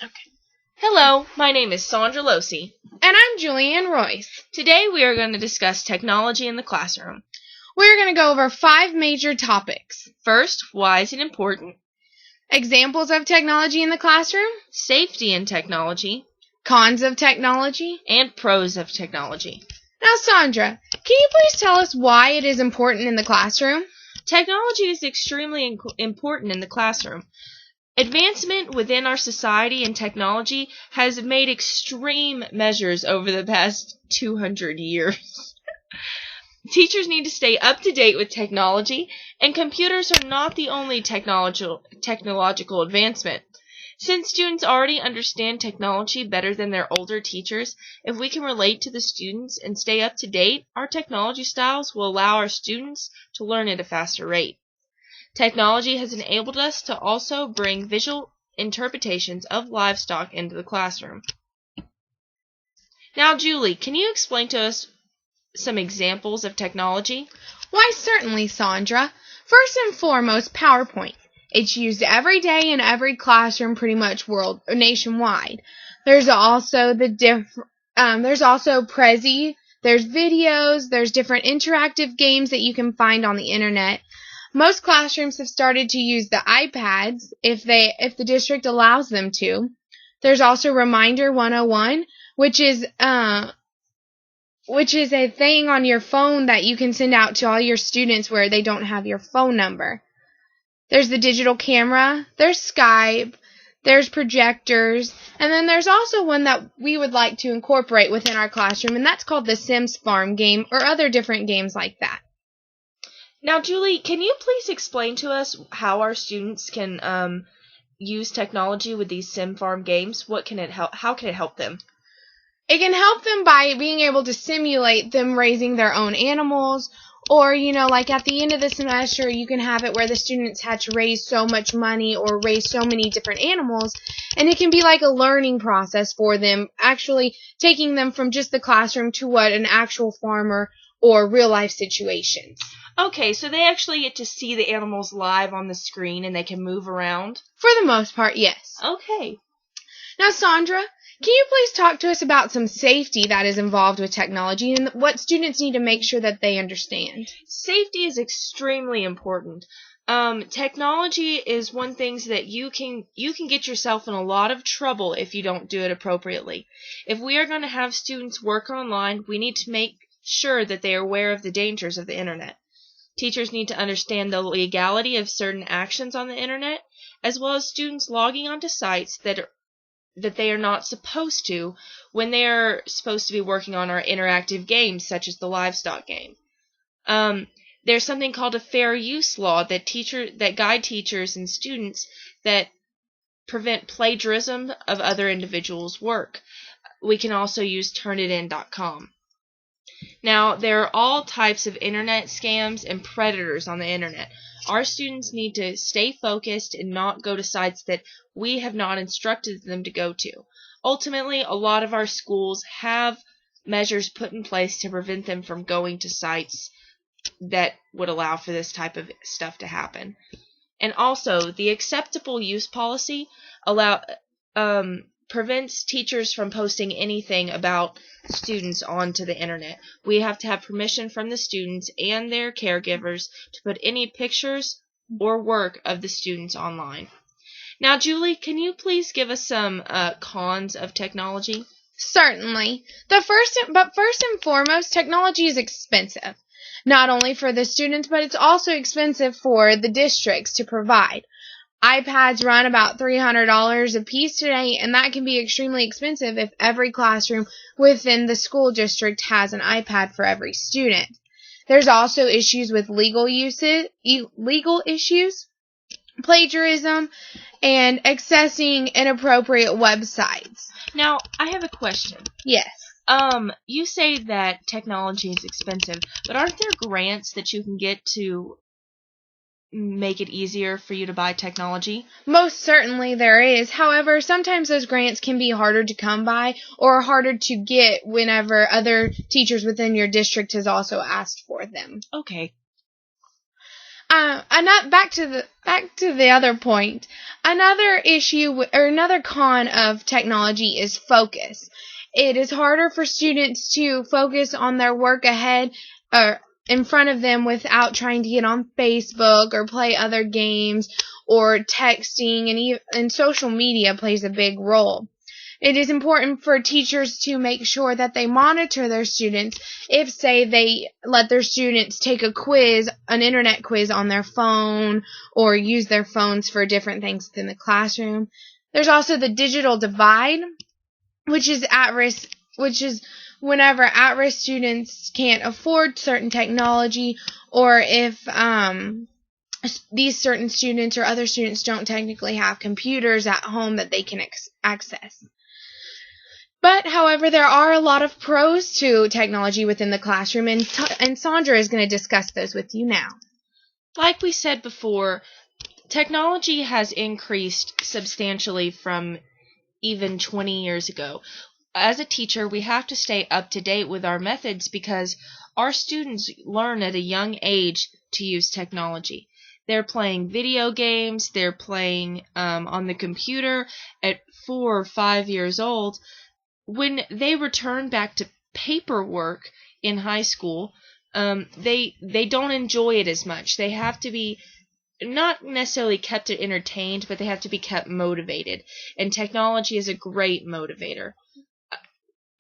Okay. Hello, my name is Sondra JulianneED4322YouTubeProject. And I'm Julianne Royce. Today we are going to discuss technology in the classroom. We're going to go over 5 major topics. First, why is it important? Examples of technology in the classroom. Safety in technology. Cons of technology. And pros of technology. Now, Sondra, can you please tell us why it is important in the classroom? Technology is extremely important in the classroom. Advancement within our society and technology has made extreme measures over the past 200 years. Teachers need to stay up to date with technology, and computers are not the only technological advancement. Since students already understand technology better than their older teachers, if we can relate to the students and stay up to date, our technology styles will allow our students to learn at a faster rate. Technology has enabled us to also bring visual interpretations of livestock into the classroom. Now, Julie, can you explain to us some examples of technology? Why, certainly, Sondra. First and foremost, PowerPoint. It's used every day in every classroom pretty much nationwide. There's also there's also Prezi, there's videos, there's different interactive games that you can find on the internet. Most classrooms have started to use the iPads if the district allows them to. There's also Reminder 101, which is a thing on your phone that you can send out to all your students where they don't have your phone number. There's the digital camera, there's Skype, there's projectors, and then there's also one that we would like to incorporate within our classroom, and that's called the Sims Farm game or other different games like that. Now, Julie, can you please explain to us how our students can use technology with these Sim Farm games? How can it help them? It can help them by being able to simulate them raising their own animals, or, like at the end of the semester, you can have it where the students had to raise so much money or raise so many different animals, and it can be like a learning process for them, actually taking them from just the classroom to what an actual farmer or real-life situations. Okay, so they actually get to see the animals live on the screen and they can move around? For the most part, yes. Okay. Now, Sondra, can you please talk to us about some safety that is involved with technology and what students need to make sure that they understand? Safety is extremely important. Technology is one thing that you can get yourself in a lot of trouble if you don't do it appropriately. If we are going to have students work online, we need to make sure that they are aware of the dangers of the internet. Teachers need to understand the legality of certain actions on the internet, as well as students logging onto sites that they are not supposed to when they are supposed to be working on our interactive games, such as the livestock game. There's something called a fair use law that guide teachers and students that prevent plagiarism of other individuals' work. We can also use turnitin.com. Now, there are all types of internet scams and predators on the internet. Our students need to stay focused and not go to sites that we have not instructed them to go to. Ultimately, a lot of our schools have measures put in place to prevent them from going to sites that would allow for this type of stuff to happen. And also, the acceptable use policy prevents teachers from posting anything about students onto the internet. We have to have permission from the students and their caregivers to put any pictures or work of the students online. Now, Julie, can you please give us some cons of technology? Certainly. First and foremost, technology is expensive. Not only for the students, but it's also expensive for the districts to provide. iPads run about $300 a piece today, and that can be extremely expensive if every classroom within the school district has an iPad for every student. There's also issues with legal issues, plagiarism, and accessing inappropriate websites. Now, I have a question. Yes. You say that technology is expensive, but aren't there grants that you can get to make it easier for you to buy technology? Most certainly there is. However, sometimes those grants can be harder to come by or harder to get whenever other teachers within your district has also asked for them. Okay. Back to the other point. Another issue or another con of technology is focus. It is harder for students to focus on their work ahead or in front of them without trying to get on Facebook or play other games or texting, and social media plays a big role. It is important for teachers to make sure that they monitor their students if, say, they let their students take a quiz, an internet quiz on their phone, or use their phones for different things within the classroom. There's also the digital divide, which is whenever at-risk students can't afford certain technology, or if these certain students or other students don't technically have computers at home that they can access. But, however, there are a lot of pros to technology within the classroom, and Sondra is going to discuss those with you now. Like we said before, technology has increased substantially from even 20 years ago. As a teacher, we have to stay up to date with our methods because our students learn at a young age to use technology. They're playing video games, they're playing on the computer at 4 or 5 years old. When they return back to paperwork in high school, they don't enjoy it as much. They have to be not necessarily kept entertained, but they have to be kept motivated. And technology is a great motivator.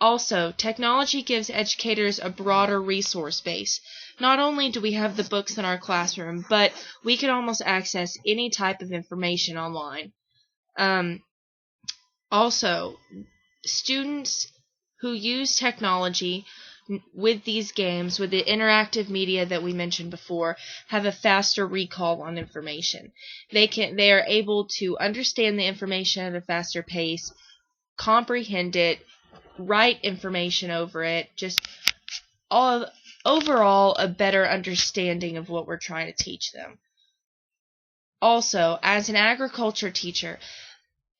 Also, technology gives educators a broader resource base. Not only do we have the books in our classroom, but we can almost access any type of information online. Also, students who use technology with these games, with the interactive media that we mentioned before, have a faster recall on information. They are able to understand the information at a faster pace, comprehend it, write information over it, just overall a better understanding of what we're trying to teach them. Also, as an agriculture teacher,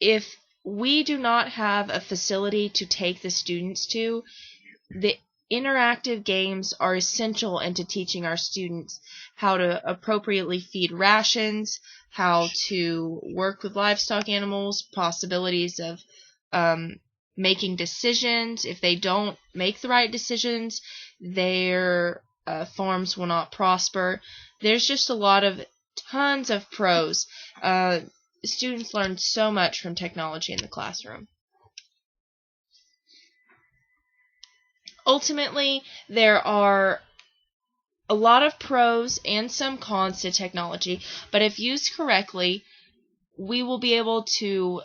if we do not have a facility to take the students to, the interactive games are essential into teaching our students how to appropriately feed rations, how to work with livestock animals, possibilities of making decisions. If they don't make the right decisions, their farms will not prosper. There's just tons of pros. Students learn so much from technology in the classroom. Ultimately, there are a lot of pros and some cons to technology, but if used correctly, we will be able to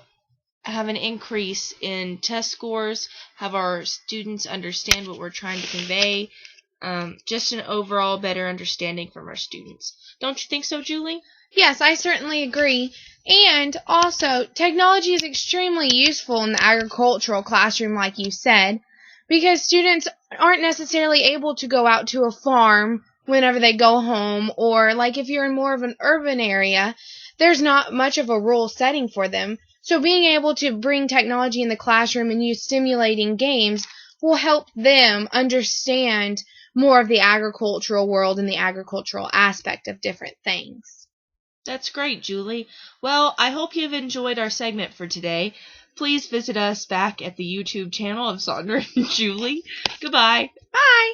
have an increase in test scores, have our students understand what we're trying to convey, just an overall better understanding from our students. Don't you think so, Julie? Yes, I certainly agree. And also, technology is extremely useful in the agricultural classroom, like you said, because students aren't necessarily able to go out to a farm whenever they go home, or like if you're in more of an urban area, there's not much of a rural setting for them. So being able to bring technology in the classroom and use stimulating games will help them understand more of the agricultural world and the agricultural aspect of different things. That's great, Julie. Well, I hope you've enjoyed our segment for today. Please visit us back at the YouTube channel of Sondra and Julie. Goodbye. Bye!